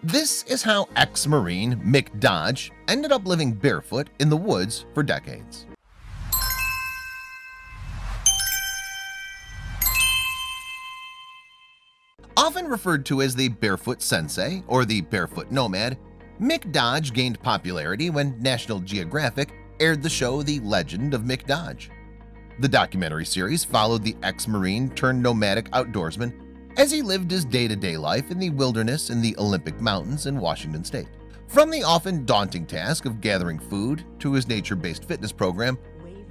This is how ex-Marine Mick Dodge ended up living barefoot in the woods for decades. Often referred to as the Barefoot Sensei or the Barefoot Nomad, Mick Dodge gained popularity when National Geographic aired the show The Legend of Mick Dodge. The documentary series followed the ex-Marine turned nomadic outdoorsman as he lived his day-to-day life in the wilderness in the Olympic Mountains in Washington state. From the often daunting task of gathering food to his nature-based fitness program,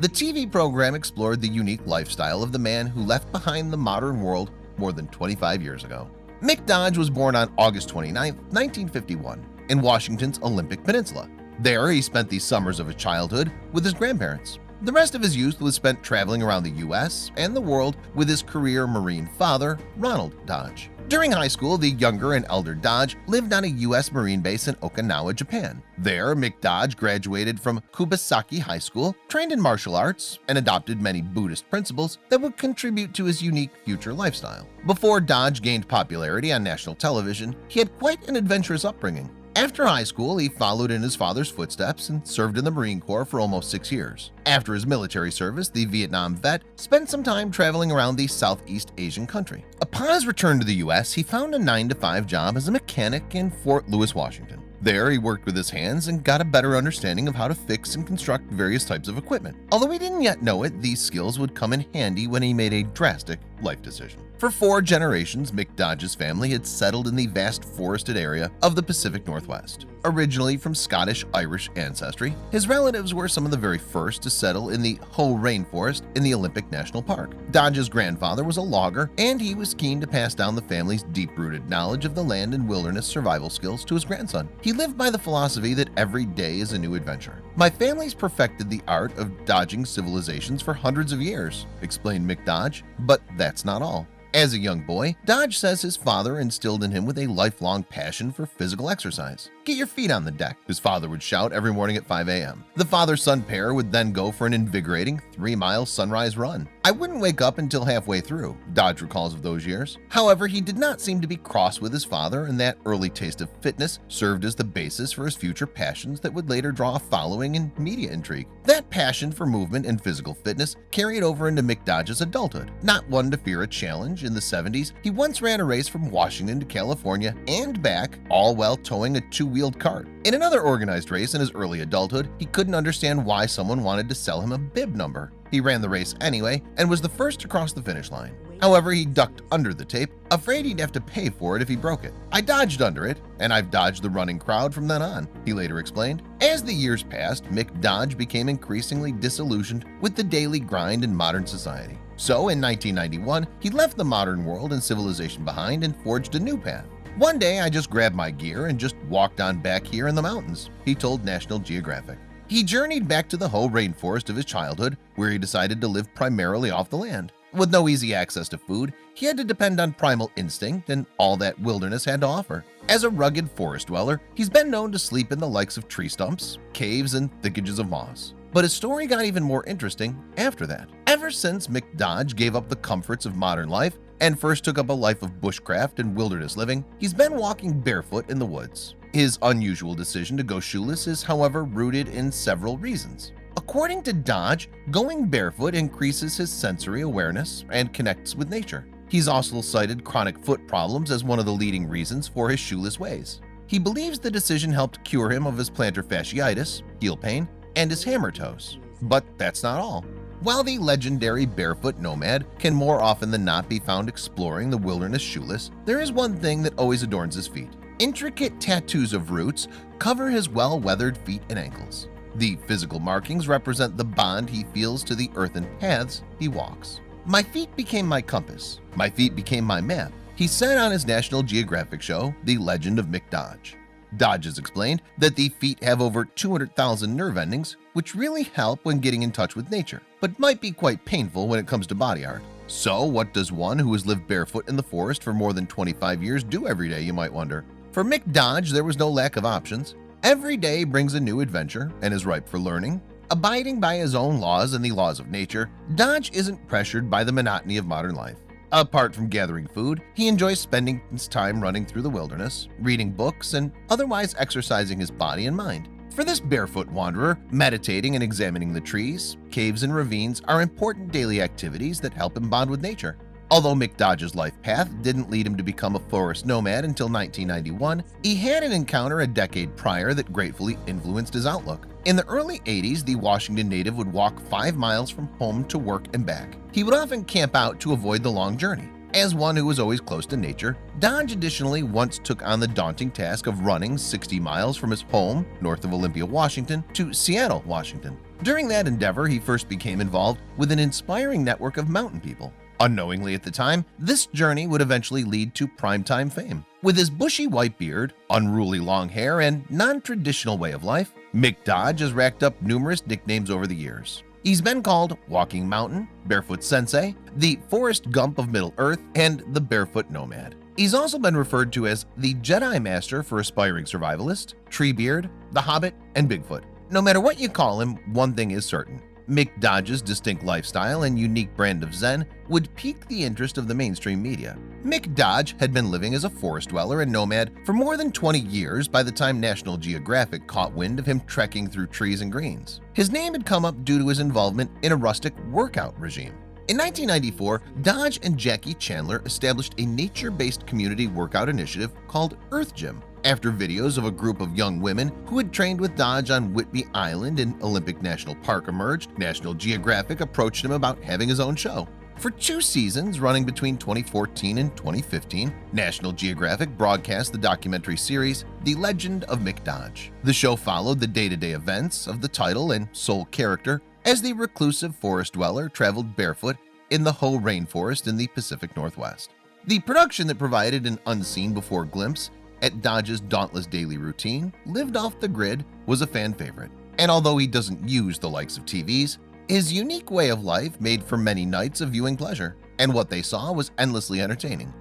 the TV program explored the unique lifestyle of the man who left behind the modern world more than 25 years ago. Mick Dodge was born on August 29, 1951, in Washington's Olympic Peninsula. There, he spent the summers of his childhood with his grandparents. The rest of his youth was spent traveling around the U.S. and the world with his career Marine father, Ronald Dodge. During high school, the younger and elder Dodge lived on a U.S. Marine base in Okinawa, Japan. There, Mick Dodge graduated from Kubasaki High School, trained in martial arts, and adopted many Buddhist principles that would contribute to his unique future lifestyle. Before Dodge gained popularity on national television, he had quite an adventurous upbringing. After high school, he followed in his father's footsteps and served in the Marine Corps for almost 6 years. After his military service, the Vietnam vet spent some time traveling around the Southeast Asian country. Upon his return to the U.S., he found a 9-to-5 job as a mechanic in Fort Lewis, Washington. There, he worked with his hands and got a better understanding of how to fix and construct various types of equipment. Although he didn't yet know it, these skills would come in handy when he made a drastic life decision. For 4 generations, Mick Dodge's family had settled in the vast forested area of the Pacific Northwest. Originally from Scottish-Irish ancestry, his relatives were some of the very first to settle in the Hoh Rainforest in the Olympic National Park. Dodge's grandfather was a logger, and he was keen to pass down the family's deep-rooted knowledge of the land and wilderness survival skills to his grandson. He lived by the philosophy that every day is a new adventure. "My family's perfected the art of dodging civilizations for hundreds of years," explained Mick Dodge, but that's not all. As a young boy, Dodge says his father instilled in him with a lifelong passion for physical exercise. "Get your feet on the deck," his father would shout every morning at 5 a.m. The father-son pair would then go for an invigorating 3-mile sunrise run. "I wouldn't wake up until halfway through," Dodge recalls of those years. However, he did not seem to be cross with his father, and that early taste of fitness served as the basis for his future passions that would later draw a following and media intrigue. That passion for movement and physical fitness carried over into Mick Dodge's adulthood. Not one to fear a challenge, in the 70s, he once ran a race from Washington to California and back, all while towing a 2-wheeled cart. In another organized race in his early adulthood, he couldn't understand why someone wanted to sell him a bib number. He ran the race anyway and was the first to cross the finish line. However, he ducked under the tape, afraid he'd have to pay for it if he broke it. "I dodged under it, and I've dodged the running crowd from then on," he later explained. As the years passed, Mick Dodge became increasingly disillusioned with the daily grind in modern society. So in 1991, he left the modern world and civilization behind and forged a new path. "One day I just grabbed my gear and just walked on back here in the mountains," he told National Geographic. He journeyed back to the Hoh Rainforest of his childhood, where he decided to live primarily off the land. With no easy access to food, he had to depend on primal instinct and all that wilderness had to offer. As a rugged forest dweller, he's been known to sleep in the likes of tree stumps, caves, and thickages of moss. But his story got even more interesting after that. Ever since Mick Dodge gave up the comforts of modern life and first took up a life of bushcraft and wilderness living, he's been walking barefoot in the woods. His unusual decision to go shoeless is, however, rooted in several reasons. According to Dodge, going barefoot increases his sensory awareness and connects with nature. He's also cited chronic foot problems as one of the leading reasons for his shoeless ways. He believes the decision helped cure him of his plantar fasciitis, heel pain, and his hammer toes. But that's not all. While the legendary barefoot nomad can more often than not be found exploring the wilderness shoeless, there is one thing that always adorns his feet. Intricate tattoos of roots cover his well-weathered feet and ankles. The physical markings represent the bond he feels to the earthen paths he walks. "My feet became my compass. My feet became my map," he said on his National Geographic show, The Legend of Mick Dodge. Dodge has explained that the feet have over 200,000 nerve endings, which really help when getting in touch with nature, but might be quite painful when it comes to body art. So what does one who has lived barefoot in the forest for more than 25 years do every day, you might wonder? For Mick Dodge, there was no lack of options. Every day brings a new adventure and is ripe for learning. Abiding by his own laws and the laws of nature, Dodge isn't pressured by the monotony of modern life. Apart from gathering food, he enjoys spending his time running through the wilderness, reading books, and otherwise exercising his body and mind. For this barefoot wanderer, meditating and examining the trees, caves, and ravines are important daily activities that help him bond with nature. Although Mick Dodge's life path didn't lead him to become a forest nomad until 1991, he had an encounter a decade prior that gratefully influenced his outlook. In the early 80s, the Washington native would walk 5 miles from home to work and back. He would often camp out to avoid the long journey. As one who was always close to nature, Dodge additionally once took on the daunting task of running 60 miles from his home, north of Olympia, Washington, to Seattle, Washington. During that endeavor, he first became involved with an inspiring network of mountain people. Unknowingly at the time, this journey would eventually lead to primetime fame. With his bushy white beard, unruly long hair, and non-traditional way of life, Mick Dodge has racked up numerous nicknames over the years. He's been called Walking Mountain, Barefoot Sensei, the Forrest Gump of Middle-earth, and the Barefoot Nomad. He's also been referred to as the Jedi Master for aspiring survivalist, Treebeard, the Hobbit, and Bigfoot. No matter what you call him, one thing is certain. Mick Dodge's distinct lifestyle and unique brand of Zen would pique the interest of the mainstream media. Mick Dodge had been living as a forest dweller and nomad for more than 20 years by the time National Geographic caught wind of him trekking through trees and greens. His name had come up due to his involvement in a rustic workout regime. In 1994, Dodge and Jackie Chandler established a nature-based community workout initiative called Earth Gym. After videos of a group of young women who had trained with Dodge on Whidbey Island in Olympic National Park emerged, National Geographic approached him about having his own show. For 2 seasons running between 2014 and 2015, National Geographic broadcast the documentary series The Legend of Mick Dodge. The show followed the day-to-day events of the title and sole character as the reclusive forest dweller traveled barefoot in the Hoh rainforest in the Pacific Northwest. The production that provided an unseen-before glimpse at Dodge's dauntless daily routine, lived off the grid, was a fan favorite. And although he doesn't use the likes of TVs, his unique way of life made for many nights of viewing pleasure, and what they saw was endlessly entertaining.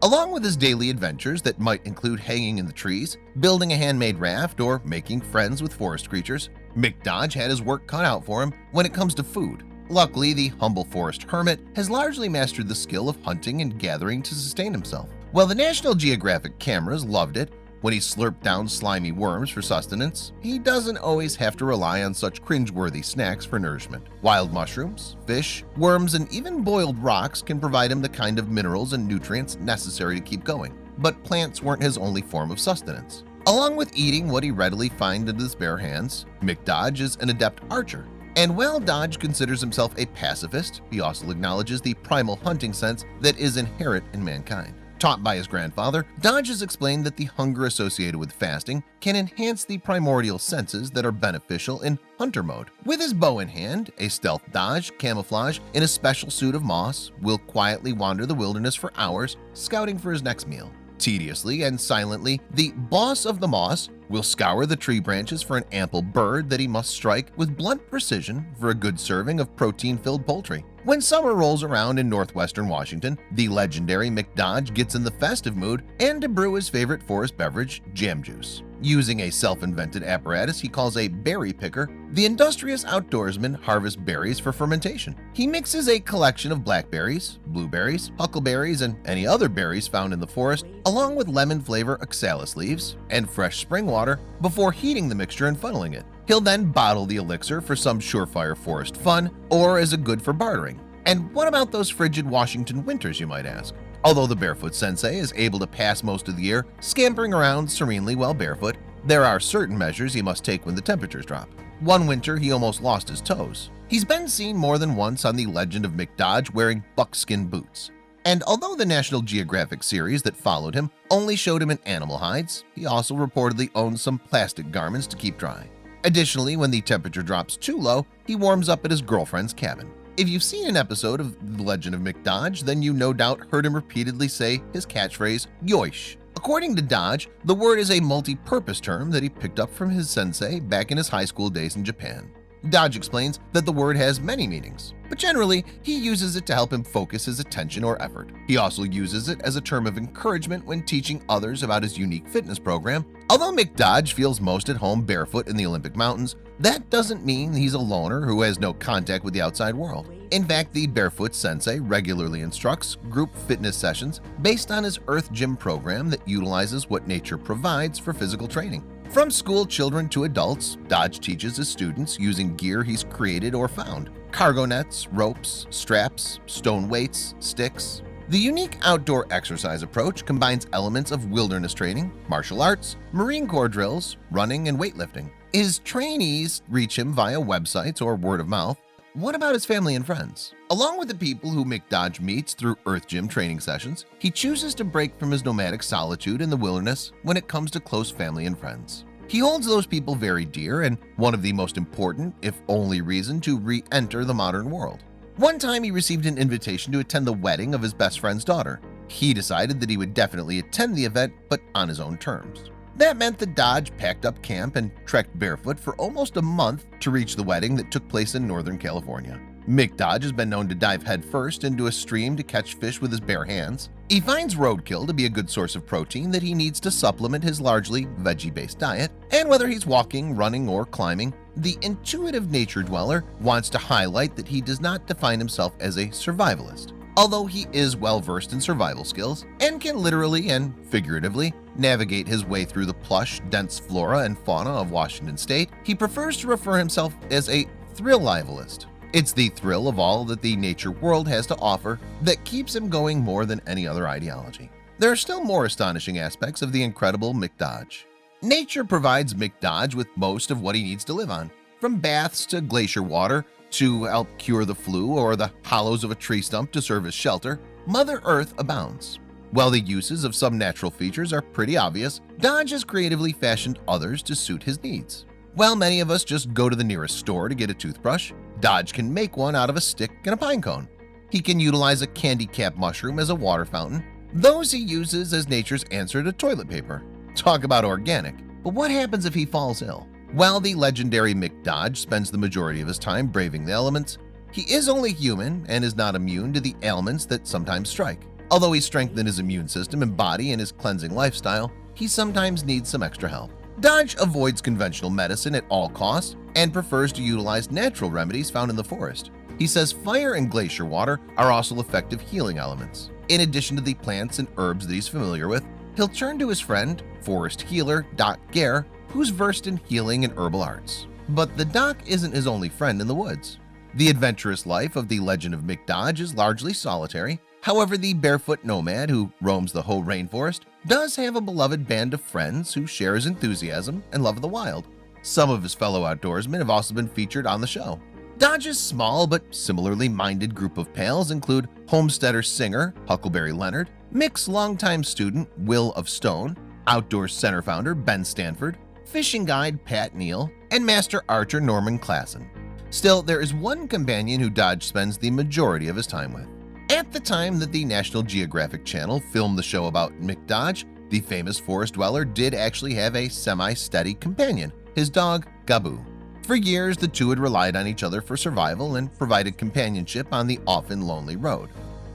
Along with his daily adventures that might include hanging in the trees, building a handmade raft, or making friends with forest creatures, Mick Dodge had his work cut out for him when it comes to food. Luckily, the humble forest hermit has largely mastered the skill of hunting and gathering to sustain himself. While the National Geographic cameras loved it when he slurped down slimy worms for sustenance, he doesn't always have to rely on such cringeworthy snacks for nourishment. Wild mushrooms, fish, worms, and even boiled rocks can provide him the kind of minerals and nutrients necessary to keep going. But plants weren't his only form of sustenance. Along with eating what he readily finds into his bare hands, Mick Dodge is an adept archer. And while Dodge considers himself a pacifist, he also acknowledges the primal hunting sense that is inherent in mankind. Taught by his grandfather, Dodge has explained that the hunger associated with fasting can enhance the primordial senses that are beneficial in hunter mode. With his bow in hand, a stealth Dodge, camouflage in a special suit of moss, will quietly wander the wilderness for hours, scouting for his next meal. Tediously and silently, the boss of the moss will scour the tree branches for an ample bird that he must strike with blunt precision for a good serving of protein-filled poultry. When summer rolls around in northwestern Washington, the legendary Mick Dodge gets in the festive mood and to brew his favorite forest beverage, jam juice. Using a self-invented apparatus he calls a berry picker, the industrious outdoorsman harvests berries for fermentation. He mixes a collection of blackberries, blueberries, huckleberries, and any other berries found in the forest, along with lemon flavor oxalis leaves and fresh spring water before heating the mixture and funneling it. He'll then bottle the elixir for some surefire forest fun or as a good for bartering. And what about those frigid Washington winters, you might ask? Although the Barefoot Sensei is able to pass most of the year scampering around serenely while barefoot, there are certain measures he must take when the temperatures drop. One winter, he almost lost his toes. He's been seen more than once on The Legend of Mick Dodge wearing buckskin boots. And although the National Geographic series that followed him only showed him in animal hides, he also reportedly owns some plastic garments to keep dry. Additionally, when the temperature drops too low, he warms up at his girlfriend's cabin. If you've seen an episode of The Legend of Mick Dodge, then you no doubt heard him repeatedly say his catchphrase, yoish. According to Dodge, the word is a multi-purpose term that he picked up from his sensei back in his high school days in Japan. Dodge explains that the word has many meanings, but generally he uses it to help him focus his attention or effort. He also uses it as a term of encouragement when teaching others about his unique fitness program. Although Mick Dodge feels most at home barefoot in the Olympic Mountains, that doesn't mean he's a loner who has no contact with the outside world. In fact, the Barefoot sensei regularly instructs group fitness sessions based on his Earth Gym program that utilizes what nature provides for physical training. From school children to adults, Dodge teaches his students using gear he's created or found: cargo nets, ropes, straps, stone weights, sticks. The unique outdoor exercise approach combines elements of wilderness training, martial arts, Marine Corps drills, running, and weightlifting. His trainees reach him via websites or word of mouth. What about his family and friends? Along with the people who Mick Dodge meets through Earth Gym training sessions, he chooses to break from his nomadic solitude in the wilderness when it comes to close family and friends. He holds those people very dear and one of the most important, if only reason, to re-enter the modern world. One time he received an invitation to attend the wedding of his best friend's daughter. He decided that he would definitely attend the event, but on his own terms. That meant that Dodge packed up camp and trekked barefoot for almost a month to reach the wedding that took place in Northern California. Mick Dodge has been known to dive headfirst into a stream to catch fish with his bare hands. He finds roadkill to be a good source of protein that he needs to supplement his largely veggie-based diet, and whether he's walking, running, or climbing, the intuitive nature dweller wants to highlight that he does not define himself as a survivalist. Although he is well-versed in survival skills and can literally and figuratively navigate his way through the plush, dense flora and fauna of Washington State, he prefers to refer himself as a thrill-livalist. It's the thrill of all that the nature world has to offer that keeps him going more than any other ideology. There are still more astonishing aspects of the incredible Mick Dodge. Nature provides Mick Dodge with most of what he needs to live on, from baths to glacier water to help cure the flu or the hollows of a tree stump to serve as shelter. Mother Earth abounds. While the uses of some natural features are pretty obvious, Dodge has creatively fashioned others to suit his needs. While many of us just go to the nearest store to get a toothbrush, Dodge can make one out of a stick and a pine cone. He can utilize a candy cap mushroom as a water fountain. Those he uses as nature's answer to toilet paper. Talk about organic. But what happens if he falls ill? While the legendary Mick Dodge spends the majority of his time braving the elements, he is only human and is not immune to the ailments that sometimes strike. Although he strengthened his immune system and body in his cleansing lifestyle, he sometimes needs some extra help. Dodge avoids conventional medicine at all costs and prefers to utilize natural remedies found in the forest. He says fire and glacier water are also effective healing elements. In addition to the plants and herbs that he's familiar with, he'll turn to his friend, forest healer Doc Gare, who's versed in healing and herbal arts. But the Doc isn't his only friend in the woods. The adventurous life of the legend of Mick Dodge is largely solitary. However, the barefoot nomad who roams the whole rainforest does have a beloved band of friends who share his enthusiasm and love of the wild. Some of his fellow outdoorsmen have also been featured on the show. Dodge's small but similarly minded group of pals include homesteader singer Huckleberry Leonard, Mick's longtime student Will of Stone, Outdoors Center founder Ben Stanford, fishing guide Pat Neal, and master archer Norman Klassen. Still, there is one companion who Dodge spends the majority of his time with. At the time that the National Geographic Channel filmed the show about Mick Dodge, the famous forest dweller did actually have a semi-steady companion, his dog Gaboo. For years, the two had relied on each other for survival and provided companionship on the often lonely road.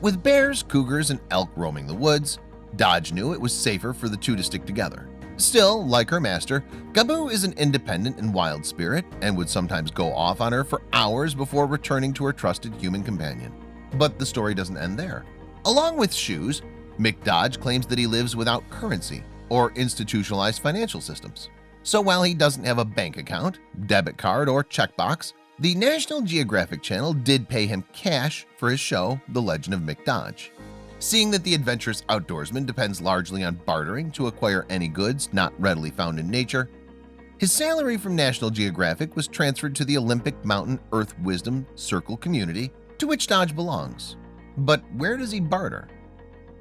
With bears, cougars, and elk roaming the woods, Dodge knew it was safer for the two to stick together. Still, like her master, Gaboo is an independent and wild spirit and would sometimes go off on her for hours before returning to her trusted human companion. But the story doesn't end there. Along with shoes, Mick Dodge claims that he lives without currency or institutionalized financial systems. So while he doesn't have a bank account, debit card, or checkbox, the National Geographic Channel did pay him cash for his show, The Legend of Mick Dodge. Seeing that the adventurous outdoorsman depends largely on bartering to acquire any goods not readily found in nature, his salary from National Geographic was transferred to the Olympic Mountain Earth Wisdom Circle community, to which Dodge belongs. But where does he barter?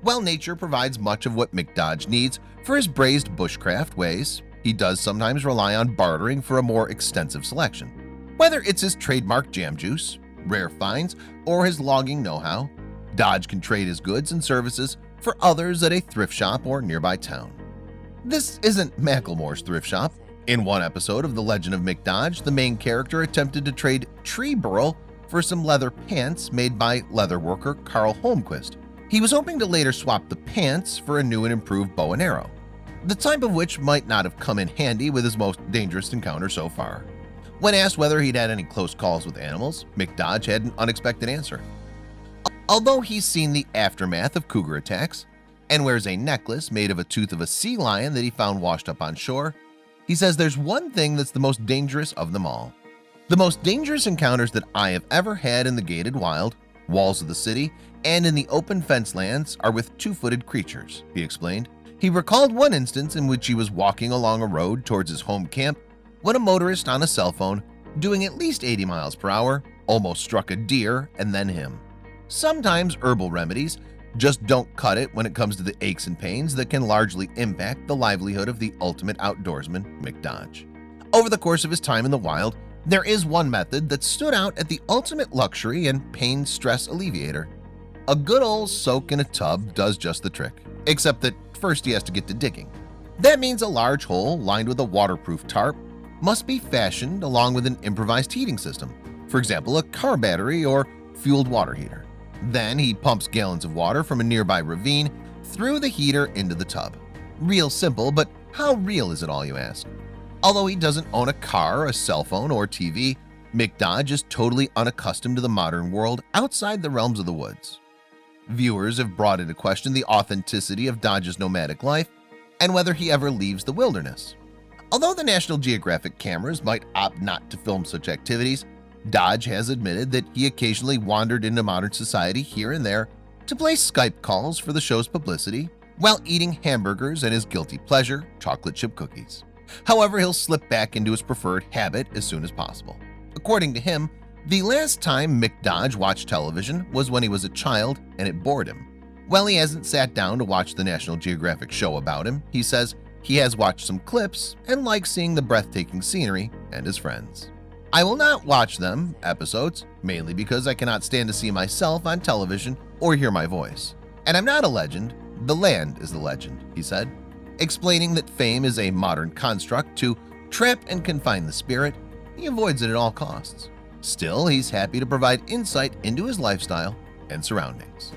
While nature provides much of what Mick Dodge needs for his braised bushcraft ways, he does sometimes rely on bartering for a more extensive selection. Whether it's his trademark jam juice, rare finds, or his logging know-how, Dodge can trade his goods and services for others at a thrift shop or nearby town. This isn't Macklemore's thrift shop. In one episode of The Legend of Mick Dodge, the main character attempted to trade tree burl for some leather pants made by leather worker Carl Holmquist. He was hoping to later swap the pants for a new and improved bow and arrow, the type of which might not have come in handy with his most dangerous encounter so far. When asked whether he'd had any close calls with animals, Mick Dodge had an unexpected answer. Although he's seen the aftermath of cougar attacks and wears a necklace made of a tooth of a sea lion that he found washed up on shore, he says there's one thing that's the most dangerous of them all. The most dangerous encounters that I have ever had in the gated wild, walls of the city, and in the open fence lands are with two-footed creatures, he explained. He recalled one instance in which he was walking along a road towards his home camp when a motorist on a cell phone, doing at least 80 miles per hour, almost struck a deer and then him. Sometimes herbal remedies just don't cut it when it comes to the aches and pains that can largely impact the livelihood of the ultimate outdoorsman, Mick Dodge. Over the course of his time in the wild, there is one method that stood out at the ultimate luxury and pain stress alleviator. A good old soak in a tub does just the trick, except that first he has to get to digging. That means a large hole lined with a waterproof tarp must be fashioned along with an improvised heating system, for example a car battery or fueled water heater. Then he pumps gallons of water from a nearby ravine through the heater into the tub. Real simple, but how real is it all, you ask? Although he doesn't own a car, a cell phone, or TV, Mick Dodge is totally unaccustomed to the modern world outside the realms of the woods. Viewers have brought into question the authenticity of Dodge's nomadic life and whether he ever leaves the wilderness. Although the National Geographic cameras might opt not to film such activities, Dodge has admitted that he occasionally wandered into modern society here and there to place Skype calls for the show's publicity while eating hamburgers and his guilty pleasure, chocolate chip cookies. However, he'll slip back into his preferred habit as soon as possible. According to him, the last time Mick Dodge watched television was when he was a child and it bored him. While he hasn't sat down to watch the National Geographic show about him, he says he has watched some clips and likes seeing the breathtaking scenery and his friends. I will not watch them episodes, mainly because I cannot stand to see myself on television or hear my voice. And I'm not a legend, the land is the legend, he said. Explaining that fame is a modern construct to trap and confine the spirit, he avoids it at all costs. Still, he's happy to provide insight into his lifestyle and surroundings.